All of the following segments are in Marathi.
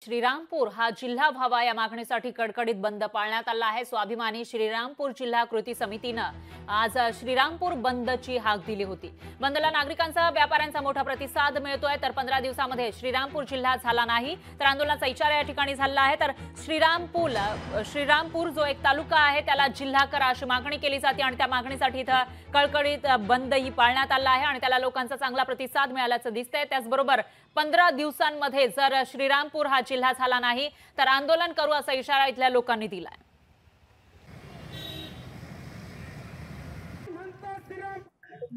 श्रीरामपूर हा जिल्हा व्हावा या मागणीसाठी कडकडीत बंद पाळण्यात आला आहे। स्वाभिमानी श्रीरामपूर जिल्हा कृती समितीनं आज श्रीरामपूर बंदची हाक दिली होती। बंदला नागरिकांचा व्यापाऱ्यांचा मोठा प्रतिसाद मिळतोय। तर 15 दिवसांमध्ये श्रीरामपूर जिल्हा झाला नाही तर आंदोलनाचा इशारा या ठिकाणी झाला आहे। तर श्रीरामपूर जो एक तालुका आहे त्याला जिल्हा करा अशी मागणी केली जाते आणि त्या मागणीसाठी इथं कडकडीत बंदही पाळण्यात आला आहे आणि त्याला लोकांचा चांगला प्रतिसाद मिळाल्याचं दिसतंय। त्याचबरोबर 15 दिवसांमध्ये जर श्रीरामपूर हा जिल्हा झाला नाही तर आंदोलन करू असा इशारा इथल्या लोकांनी दिलाय।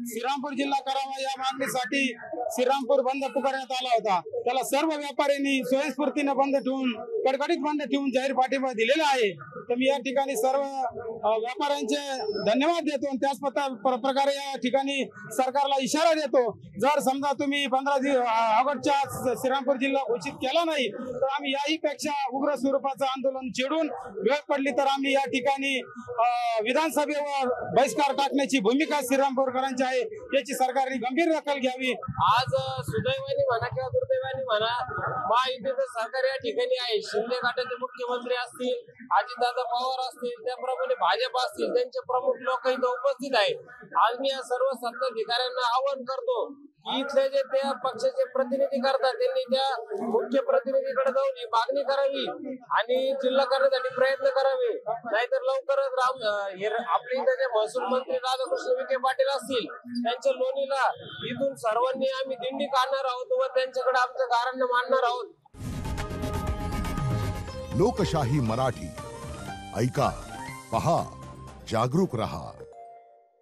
श्रीरामपूर जिल्हा करावा या मागणीसाठी श्रीरामपूर बंद पुकारण्यात आला होता। त्याला सर्व व्यापाऱ्यांनी स्वयंस्फूर्तीने बंद ठेवून कडकडीत बंद ठेवून जाहीर पाठिंबा दिलेला आहे। तर मी या ठिकाणी सर्व व्यापाऱ्यांचे धन्यवाद देतो आणि त्याच प्रकारे या ठिकाणी सरकारला इशारा देतो, जर समजा तुम्ही 15 ऑगस्टच्या श्रीरामपूर जिल्हा घोषित केला नाही तर आम्ही याही पेक्षा उग्र स्वरूपाचं आंदोलन छेडून वेळ पडली तर आम्ही या ठिकाणी विधानसभेवर बहिष्कार टाकण्याची भूमिका श्रीरामपूरकरांची आहे। याची सरकारने गंभीर दखल घ्यावी। आज सुदैवाने म्हणा किंवा दुर्दैवाने म्हणा महायुतीचं सरकार या ठिकाणी आहे। शिंदे गटाचे मुख्यमंत्री असतील, अजितदादा पवार असतील, त्याप्रमाणे भाजप असतील, त्यांचे प्रमुख लोक इथं उपस्थित आहेत। आज मी या सर्व सत्ताधिकाऱ्यांना आवाहन करतो की इथले जे त्या पक्षाचे प्रतिनिधी करतात त्यांनी त्या मुख्य प्रतिनिधीकडे जाऊन ही मागणी करावी आणि जिल्हा करण्यासाठी प्रयत्न करावे। नाहीतर लवकरच आपले इथे जे महसूल मंत्री राधाकृष्ण विखे पाटील असतील त्यांच्या लोणीला इथून सर्वांनी आम्ही दिंडी काढणार आहोत व त्यांच्याकडे आमचं कारण मांडणार आहोत। लोकशाही मराठी ऐका, पहा, जागरूक रहा।